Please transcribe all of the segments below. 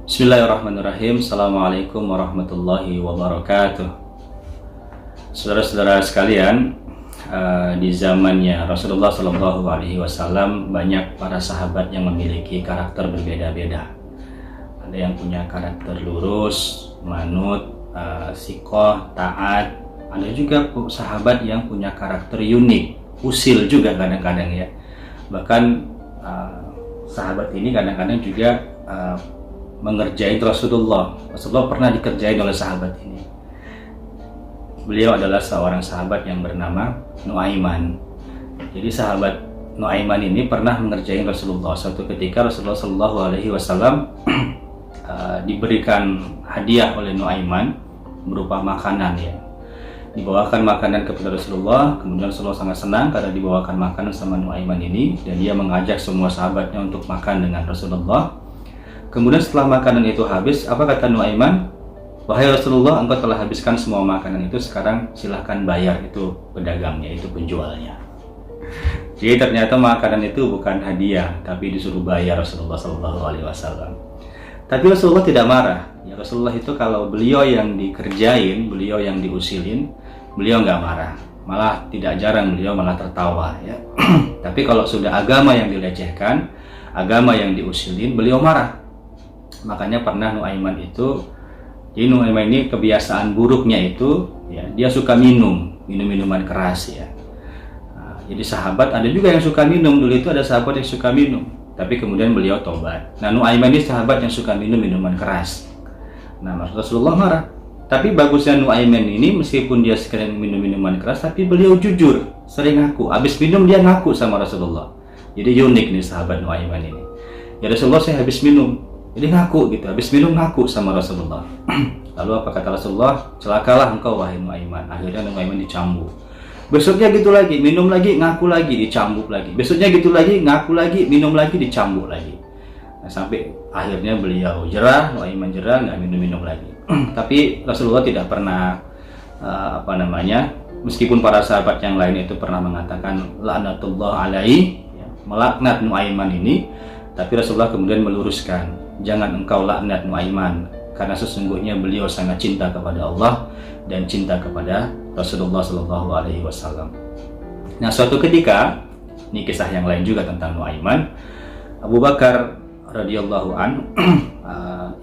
Bismillahirrahmanirrahim. Assalamualaikum warahmatullahi wabarakatuh. Saudara-saudara sekalian, di zamannya Rasulullah SAW banyak para sahabat yang memiliki karakter berbeda-beda. Ada yang punya karakter lurus, manut, sikoh, taat. Ada juga sahabat yang punya karakter unik, usil juga kadang-kadang ya. Bahkan sahabat ini kadang-kadang juga mengerjain Rasulullah. Rasulullah pernah dikerjain oleh sahabat ini. Beliau adalah seorang sahabat yang bernama Nuaiman. Jadi sahabat Nuaiman ini pernah mengerjain Rasulullah. Suatu ketika Rasulullah SAW diberikan hadiah oleh Nuaiman berupa makanan ya. Dibawakan makanan kepada Rasulullah, kemudian Rasulullah sangat senang karena dibawakan makanan sama Nuaiman ini, dan dia mengajak semua sahabatnya untuk makan dengan Rasulullah. Kemudian setelah makanan itu habis, apa kata Nuaiman? Wahai Rasulullah, engkau telah habiskan semua makanan itu, sekarang silahkan bayar itu pedagangnya, itu penjualnya. Jadi ternyata makanan itu bukan hadiah, tapi disuruh bayar Rasulullah SAW. Tapi Rasulullah tidak marah. Ya, Rasulullah itu kalau beliau yang dikerjain, beliau yang diusilin, beliau nggak marah. Malah tidak jarang beliau malah tertawa. Ya. Tapi kalau sudah agama yang dilecehkan, agama yang diusilin, beliau marah. Makanya pernah Nuaiman itu, jadi Nuaiman ini kebiasaan buruknya itu, ya, dia suka minuman keras ya. Nah, jadi sahabat ada juga yang suka minum, dulu itu ada sahabat yang suka minum, tapi kemudian beliau tobat. Nah Nuaiman ini sahabat yang suka minum minuman keras. Nah Rasulullah marah. Tapi bagusnya Nuaiman ini meskipun dia sekalian minum minuman keras, tapi beliau jujur, sering ngaku. Habis minum dia ngaku sama Rasulullah. Jadi unik nih sahabat Nuaiman ini. Ya Rasulullah, saya habis minum. Jadi ngaku gitu, habis minum ngaku sama Rasulullah. Lalu apa kata Rasulullah? Celakalah engkau wahai Nuaiman. Akhirnya Nuaiman dicambuk. Besoknya gitu lagi, minum lagi, ngaku lagi, dicambuk lagi. Besoknya gitu lagi, ngaku lagi, minum lagi, dicambuk lagi. Nah, sampai akhirnya beliau jerah, Nuaiman jerah, nggak minum-minum lagi. Tapi Rasulullah tidak pernah meskipun para sahabat yang lain itu pernah mengatakan laknatullah alaihi, ya, melaknat Nuaiman ini, tapi Rasulullah kemudian meluruskan, jangan engkau laknat Nuaiman, karena sesungguhnya beliau sangat cinta kepada Allah dan cinta kepada Rasulullah SAW. Nah suatu ketika, ini kisah yang lain juga tentang Nuaiman, Abu Bakar radhiyallahu an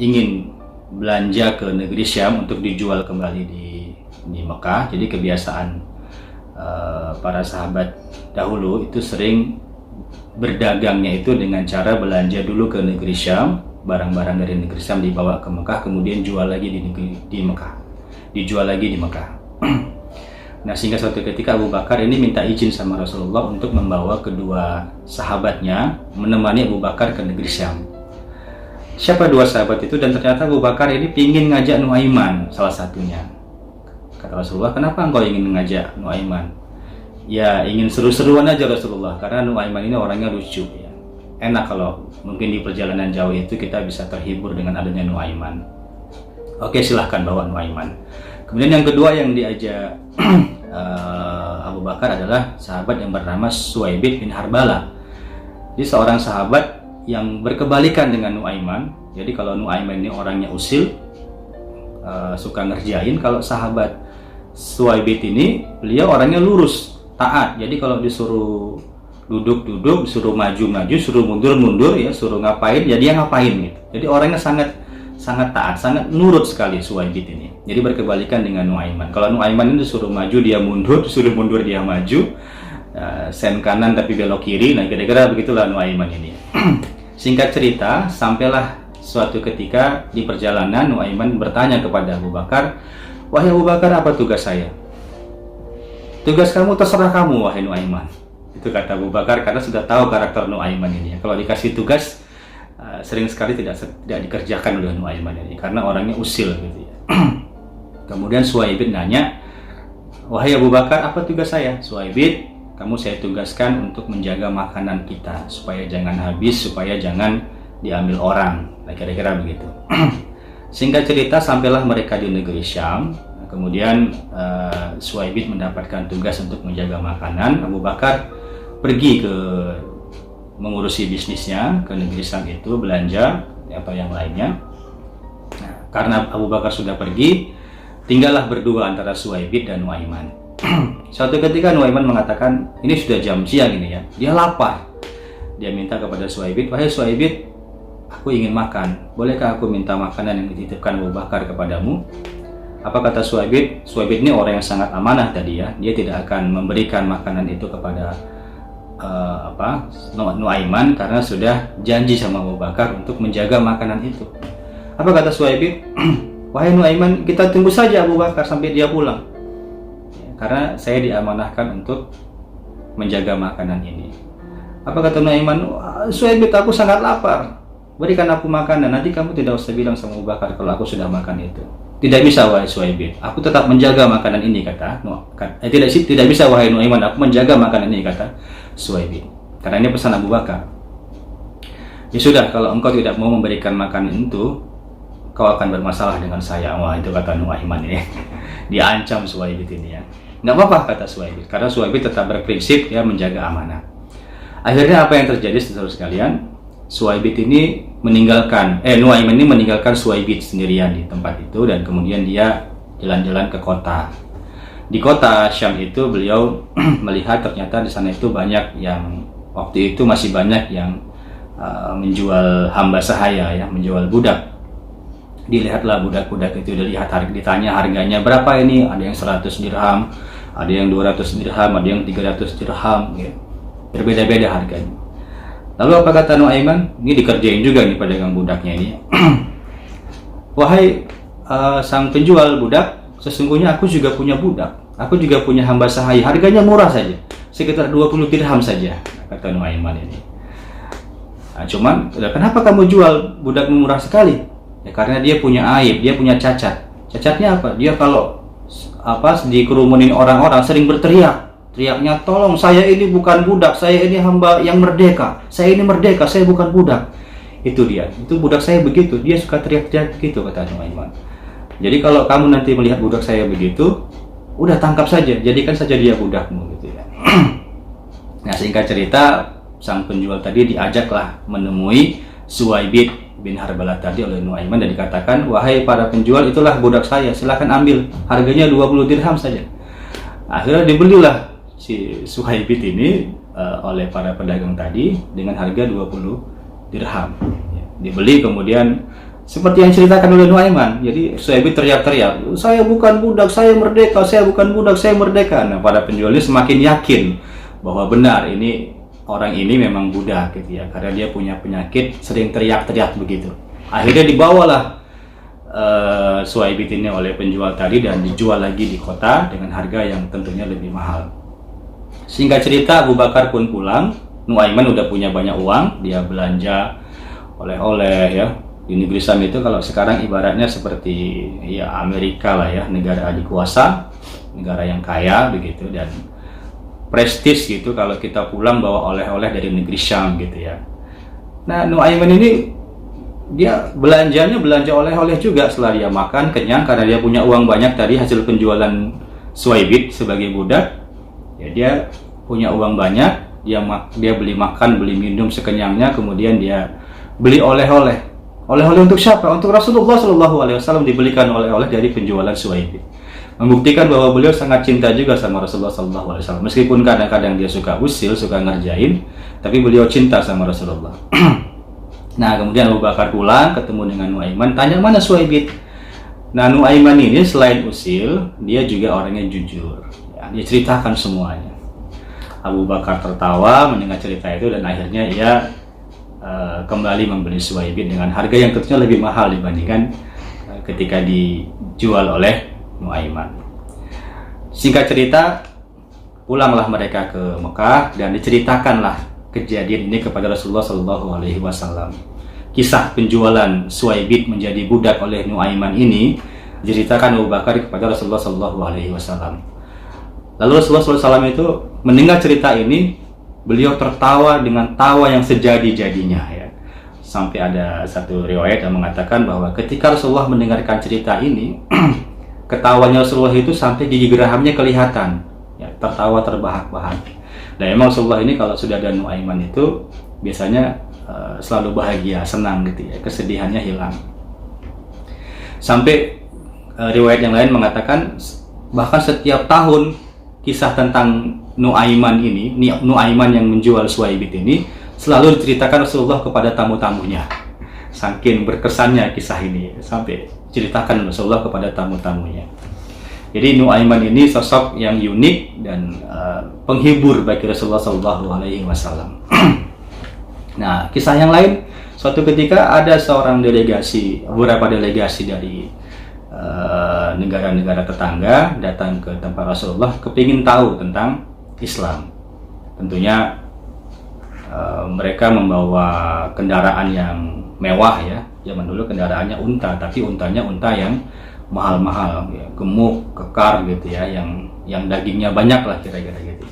ingin belanja ke negeri Syam untuk dijual kembali di Mekah. Jadi kebiasaan para sahabat dahulu itu sering berdagangnya itu dengan cara belanja dulu ke negeri Syam, barang-barang dari negeri Syam dibawa ke Mekah, kemudian jual lagi di Mekah, dijual lagi di Mekah. Nah sehingga suatu ketika Abu Bakar ini minta izin sama Rasulullah untuk membawa kedua sahabatnya menemani Abu Bakar ke negeri Syam. Siapa dua sahabat itu? Dan ternyata Abu Bakar ini ingin ngajak Nuaiman salah satunya. Kata Rasulullah, kenapa engkau ingin mengajak Nuaiman? Ya ingin seru-seruan aja Rasulullah, karena Nuaiman ini orangnya lucu ya. Enak kalau mungkin di perjalanan jauh itu kita bisa terhibur dengan adanya Nuaiman. Oke, silahkan bawa Nuaiman. Kemudian yang kedua yang diajak Abu Bakar adalah sahabat yang bernama Suwaibid bin Harbalah. Jadi seorang sahabat yang berkebalikan dengan Nuaiman. Jadi kalau Nuaiman ini orangnya usil, suka ngerjain. Kalau sahabat Suwaibid ini, beliau orangnya lurus, taat. Jadi kalau disuruh duduk-duduk, disuruh maju-maju, suruh mundur-mundur, ya suruh ngapain, ya dia ngapain gitu. Jadi orangnya sangat taat, sangat nurut sekali Suwaibid ini. Jadi berkebalikan dengan Nuaiman. Kalau Nuaiman ini disuruh maju dia mundur, disuruh mundur dia maju, sen kanan tapi belok kiri. Nah kira-kira begitulah Nuaiman ini. Singkat cerita, sampailah suatu ketika di perjalanan Nuaiman bertanya kepada Abu Bakar, wahai Abu Bakar, apa tugas saya? Tugas kamu terserah kamu wahai Nuaiman. Itu kata Abu Bakar karena sudah tahu karakter Nuaiman ini. Kalau dikasih tugas sering sekali tidak dikerjakan oleh Nuaiman ini karena orangnya usil gitu ya. Kemudian Suwaibid nanya, wahai Abu Bakar, apa tugas saya? Suwaibid, kamu saya tugaskan untuk menjaga makanan kita supaya jangan habis, supaya jangan diambil orang. Nah kira-kira begitu. Singkat cerita, sampailah mereka di negeri Syam. Kemudian Suwaibid mendapatkan tugas untuk menjaga makanan. Abu Bakar pergi ke mengurusi bisnisnya ke negeri Syam itu, belanja atau yang lainnya. Karena Abu Bakar sudah pergi, tinggallah berdua antara Suwaibid dan Nuaiman. Suatu ketika Nuaiman mengatakan, ini sudah jam siang ini ya, dia lapar. Dia minta kepada Suwaibid, wahai Suwaibid, aku ingin makan, bolehkah aku minta makanan yang dititipkan Abu Bakar kepadamu? Apa kata Suwaibid? Suwaibid ini orang yang sangat amanah tadi ya, dia tidak akan memberikan makanan itu kepada Nuaiman karena sudah janji sama Abu Bakar untuk menjaga makanan itu. Apa kata Suwaibid? Wahai Nuaiman, kita tunggu saja Abu Bakar sampai dia pulang, karena saya diamanahkan untuk menjaga makanan ini. Apa kata Nuaiman? Suwaibid, aku sangat lapar, berikan aku makanan, nanti kamu tidak usah bilang sama Abu Bakar kalau aku sudah makan itu. Tidak bisa wahai Suwaibid, aku tetap menjaga makanan ini, tidak bisa wahai Nuaiman, aku menjaga makanan ini, kata Suwaibid, karena ini pesan Abu Bakar. Ya sudah, kalau engkau tidak mau memberikan makanan itu, kau akan bermasalah dengan saya. Wah, itu kata Nuaiman ini. Diancam Suwaibid ini ya. Nggak apa-apa kata Suwaibid, karena Suwaibid tetap berprinsip ya menjaga amanah. Akhirnya apa yang terjadi saudara sekalian? Suwaibid ini Nuaiman ini meninggalkan Suwaibid sendirian di tempat itu, dan kemudian dia jalan-jalan ke kota. Di kota Syam itu beliau melihat ternyata di sana itu banyak yang waktu itu masih banyak yang menjual hamba sahaya ya, menjual budak. Dilihatlah budak-budak itu, ditanya harganya berapa ini, ada yang 100 dirham, ada yang 200 dirham, ada yang 300 dirham ya. Berbeda-beda harganya. Lalu apa kata Nuaiman? Ini dikerjain juga nih pedagang budaknya ini. Wahai sang penjual budak, sesungguhnya aku juga punya budak, aku juga punya hamba sahaya, harganya murah saja, sekitar 20 dirham saja, kata Nuaiman ini. Nah, cuman kenapa kamu jual budakmu murah sekali? Ya, karena dia punya aib, dia punya cacat. Cacatnya apa? Dia kalau dikerumunin orang-orang sering berteriak. Teriaknya, tolong, saya ini bukan budak, saya ini hamba yang merdeka, saya ini merdeka, saya bukan budak. Itu dia, itu budak saya begitu, dia suka teriak-teriak begitu, kata Nuaiman. Jadi kalau kamu nanti melihat budak saya begitu, udah tangkap saja, jadikan saja dia budakmu gitu ya. Nah, singkat cerita, sang penjual tadi diajaklah menemui Suwaibid bin Harbalah tadi oleh Nuaiman, dan dikatakan, wahai para penjual, itulah budak saya, silahkan ambil, harganya 20 dirham saja. Akhirnya dibelilah si Suwaibid ini oleh para pedagang tadi dengan harga 20 dirham. Dibeli, kemudian seperti yang ceritakan oleh Nuaiman. Jadi Suwaibid teriak-teriak, saya bukan budak, saya merdeka, saya bukan budak, saya merdeka. Nah, para penjual ini semakin yakin bahwa benar ini orang ini memang budak gitu ya, karena dia punya penyakit sering teriak-teriak begitu. Akhirnya dibawalah Suwaibid ini oleh penjual tadi dan dijual lagi di kota dengan harga yang tentunya lebih mahal. Singkat cerita, Abu Bakar pun pulang. Nuaiman udah punya banyak uang, dia belanja oleh-oleh ya. Di negeri Syam itu kalau sekarang ibaratnya seperti ya Amerika lah ya, negara adikuasa, negara yang kaya begitu, dan prestis gitu kalau kita pulang bawa oleh-oleh dari negeri Syam gitu ya. Nah, Nuaiman ini dia belanja oleh-oleh juga setelah dia makan kenyang, karena dia punya uang banyak tadi hasil penjualan Suwaibid sebagai budak. Ya, dia punya uang banyak, dia beli makan, beli minum sekenyangnya, kemudian dia beli oleh-oleh. Oleh-oleh untuk siapa? Untuk Rasulullah SAW dibelikan oleh-oleh dari penjualan Suwaibid. Membuktikan bahwa beliau sangat cinta juga sama Rasulullah SAW. Meskipun kadang-kadang dia suka usil, suka ngerjain, tapi beliau cinta sama Rasulullah. Nah, kemudian Abu Bakar pulang, ketemu dengan Nuaiman, tanya mana Suwaibid. Nah, Nuaiman ini selain usil, dia juga orangnya jujur. Dia ceritakan semuanya. Abu Bakar tertawa mendengar cerita itu, dan akhirnya ia kembali membeli Suwaibid dengan harga yang tentunya lebih mahal dibandingkan ketika dijual oleh Nuaiman. Singkat cerita, pulanglah mereka ke Mekah dan diceritakanlah kejadian ini kepada Rasulullah SAW. Kisah penjualan Suwaibid menjadi budak oleh Nuaiman ini diceritakan Abu Bakar kepada Rasulullah SAW. Lalu Rasulullah SAW itu mendengar cerita ini, beliau tertawa dengan tawa yang sejadi-jadinya ya. Sampai ada satu riwayat yang mengatakan bahwa ketika Rasulullah mendengarkan cerita ini, ketawanya Rasulullah itu sampai gigi gerahamnya kelihatan ya, tertawa terbahak-bahak. Dan memang Rasulullah ini kalau sudah ada Nuaiman itu biasanya selalu bahagia, senang gitu ya, kesedihannya hilang. Sampai riwayat yang lain mengatakan bahkan setiap tahun kisah tentang Nuaiman ini, Nuaiman yang menjual Suwaibit ini selalu diceritakan Rasulullah kepada tamu-tamunya. Saking berkesannya kisah ini sampai ceritakan Rasulullah kepada tamu-tamunya. Jadi Nuaiman ini sosok yang unik dan penghibur bagi Rasulullah SAW. Nah, kisah yang lain, suatu ketika ada seorang delegasi, beberapa delegasi dari negara-negara tetangga datang ke tempat Rasulullah, kepingin tahu tentang Islam. Tentunya mereka membawa kendaraan yang mewah ya. Zaman dulu kendaraannya unta, tapi untanya unta yang mahal-mahal, ya, gemuk, kekar gitu ya, yang dagingnya banyak lah kira-kira gitu.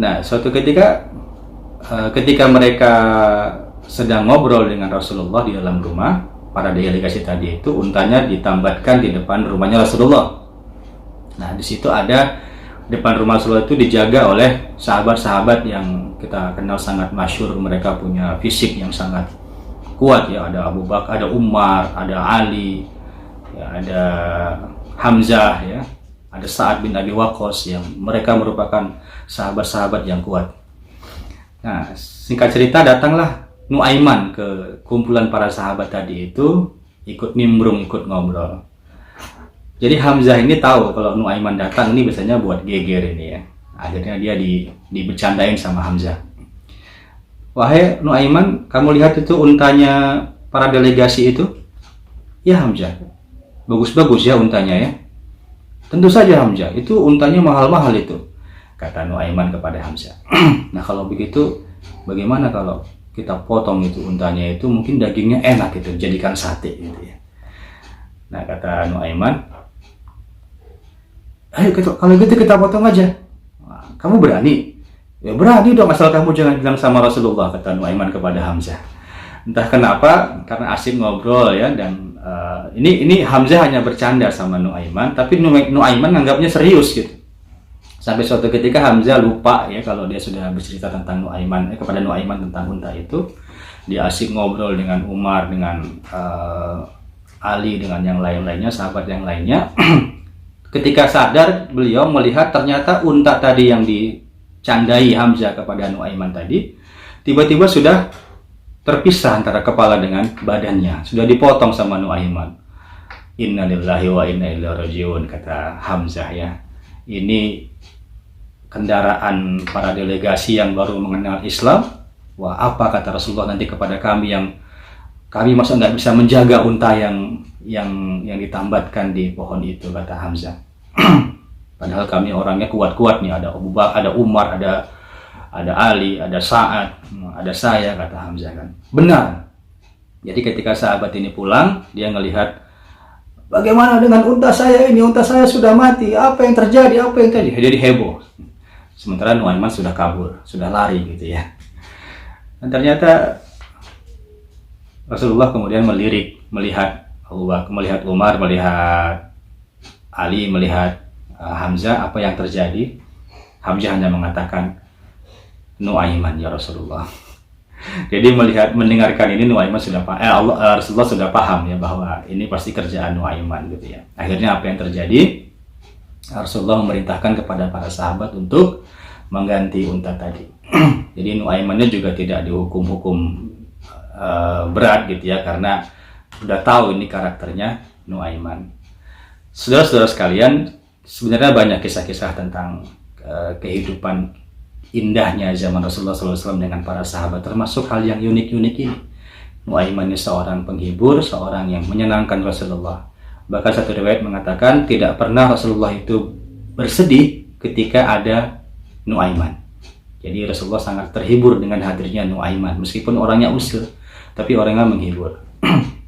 Nah, suatu ketika ketika mereka sedang ngobrol dengan Rasulullah di dalam rumah, para delegasi tadi itu untanya ditambatkan di depan rumahnya Rasulullah. Nah, di situ ada depan rumah Rasulullah itu dijaga oleh sahabat-sahabat yang kita kenal sangat masyhur, mereka punya fisik yang sangat kuat ya. Ada Abu Bakar, ada Umar, ada Ali, ya, ada Hamzah ya, ada Sa'ad bin Abi Waqqas, yang mereka merupakan sahabat-sahabat yang kuat. Nah, singkat cerita, datanglah Nuaiman ke kumpulan para sahabat tadi itu, ikut nimbrung, ikut ngobrol. Jadi Hamzah ini tahu kalau Nuaiman datang ini biasanya buat geger ini ya. Akhirnya dia dibercandain sama Hamzah. Wahai Nuaiman, kamu lihat itu untanya para delegasi itu? Ya Hamzah, bagus-bagus ya untanya ya. Tentu saja Hamzah, itu untanya mahal-mahal itu, kata Nuaiman kepada Hamzah. Nah, kalau begitu bagaimana kalau kita potong itu untanya itu, mungkin dagingnya enak itu, jadikan sate gitu ya. Nah, kata Nuaiman, ayo kalau gitu kita potong aja. Nah, kamu berani? Ya berani dong, asal kamu jangan bilang sama Rasulullah, kata Nuaiman kepada Hamzah. Entah kenapa, karena asik ngobrol ya, dan ini Hamzah hanya bercanda sama Nuaiman, tapi Nuaiman nganggapnya serius gitu. Sampai suatu ketika Hamzah lupa ya kalau dia sudah bercerita tentang Nuaiman kepada Nuaiman tentang unta itu. Dia asik ngobrol dengan Umar, dengan Ali, dengan yang lain-lainnya, sahabat yang lainnya. Ketika sadar, beliau melihat ternyata unta tadi yang dicandai Hamzah kepada Nuaiman tadi tiba-tiba sudah terpisah antara kepala dengan badannya, sudah dipotong sama Nuaiman. Innalillahi wa inna ilaihi rajiun, kata Hamzah ya. Ini kendaraan para delegasi yang baru mengenal Islam. Wah, apa kata Rasulullah nanti kepada kami, yang kami masa nggak bisa menjaga unta yang ditambatkan di pohon itu, kata Hamzah. Padahal kami orangnya kuat-kuat nih, ada Abu Bakar, ada Umar, ada Ali, ada Sa'ad, ada saya, kata Hamzah kan. Benar. Jadi ketika sahabat ini pulang, dia ngelihat, bagaimana dengan unta saya ini? Unta saya sudah mati. Apa yang terjadi? Apa yang terjadi? Jadi heboh. Sementara Nuaiman sudah kabur, sudah lari gitu ya. Dan ternyata Rasulullah kemudian melihat Abu Bakar, melihat Umar, melihat Ali, melihat Hamzah, apa yang terjadi. Hamzah hanya mengatakan, Nuaiman ya Rasulullah. Jadi mendengarkan ini Nuaiman sudah Rasulullah sudah paham ya bahwa ini pasti kerjaan Nuaiman gitu ya. Akhirnya apa yang terjadi? Rasulullah memerintahkan kepada para sahabat untuk mengganti unta tadi. Jadi Nuaimannya juga tidak dihukum berat gitu ya, karena sudah tahu ini karakternya Nuaiman. Saudara-saudara sekalian, sebenarnya banyak kisah-kisah tentang kehidupan indahnya zaman Rasulullah SAW dengan para sahabat, termasuk hal yang unik-unik ini. Nuaiman ini seorang penghibur, seorang yang menyenangkan Rasulullah. Bahkan satu riwayat mengatakan tidak pernah Rasulullah itu bersedih ketika ada Nuaiman. Jadi Rasulullah sangat terhibur dengan hadirnya Nuaiman, meskipun orangnya usil, tapi orangnya menghibur.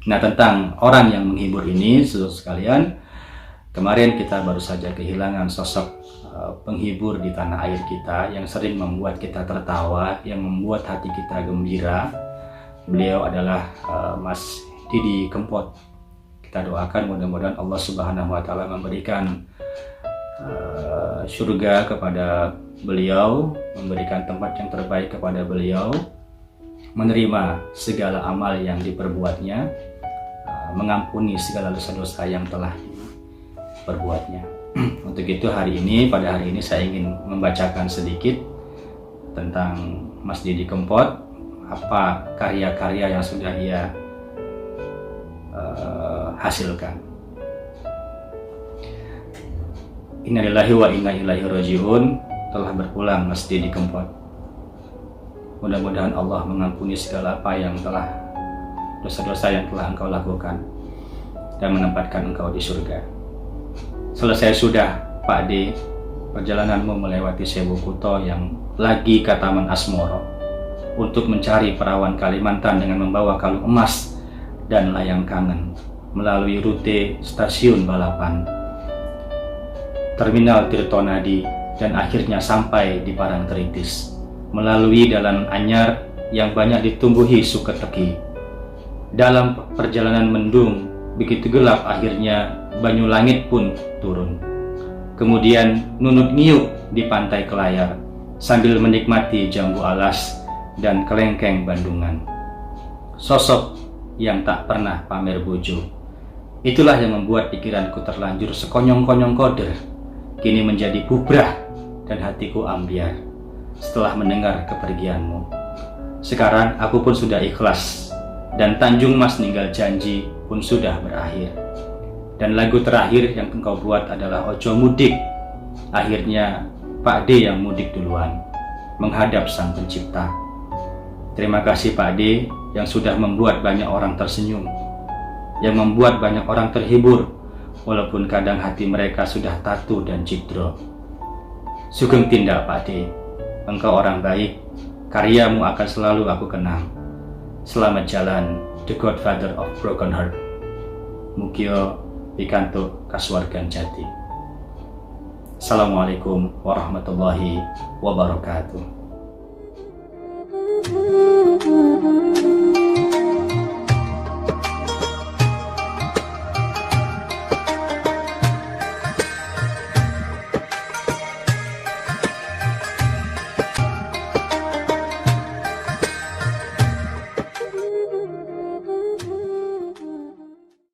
Nah, tentang orang yang menghibur ini, saudara sekalian, kemarin kita baru saja kehilangan sosok penghibur di tanah air kita yang sering membuat kita tertawa, yang membuat hati kita gembira. Beliau adalah Mas Didi Kempot. Kita doakan mudah-mudahan Allah Subhanahu wa Ta'ala memberikan surga kepada beliau, memberikan tempat yang terbaik kepada beliau, menerima segala amal yang diperbuatnya, mengampuni segala dosa-dosa yang telah diperbuatnya. Untuk itu pada hari ini saya ingin membacakan sedikit tentang Mas Didi Kempot, apa karya-karya yang sudah ia hasilkan. Innalillahi wa inna ilaihi raji'un. Telah berpulang Mas Didi Kempot. Mudah-mudahan Allah mengampuni segala apa yang telah dosa-dosa yang telah engkau lakukan dan menempatkan engkau di surga. Selesai sudah Pak D perjalananmu melewati Sewu Kuto yang lagi ke Taman Asmoro untuk mencari perawan Kalimantan dengan membawa kalung emas dan layang kangen melalui rute stasiun balapan, terminal Tirtonadi, dan akhirnya sampai di Parangtritis melalui Dalan Anyar yang banyak ditumbuhi suketeki. Dalam perjalanan mendung begitu gelap, akhirnya banyu langit pun turun. Kemudian nunut ngiuk di pantai Kelayar sambil menikmati jambu alas dan kelengkeng Bandungan. Sosok yang tak pernah pamer bojo, itulah yang membuat pikiranku terlanjur sekonyong-konyong koder kini menjadi bubrah dan hatiku ambiar setelah mendengar kepergianmu. Sekarang aku pun sudah ikhlas dan Tanjung Mas ninggal janji pun sudah berakhir. Dan lagu terakhir yang engkau buat adalah Ojo Mudik. Akhirnya Pak D yang mudik duluan menghadap Sang Pencipta. Terima kasih Pak D yang sudah membuat banyak orang tersenyum, yang membuat banyak orang terhibur, walaupun kadang hati mereka sudah tatu dan cidro. Sugeng tindak Pak D, engkau orang baik, karyamu akan selalu aku kenang. Selamat jalan, the Godfather of Broken Heart. Mugio pikantuk kasuwargan jati. Assalamualaikum warahmatullahi wabarakatuh.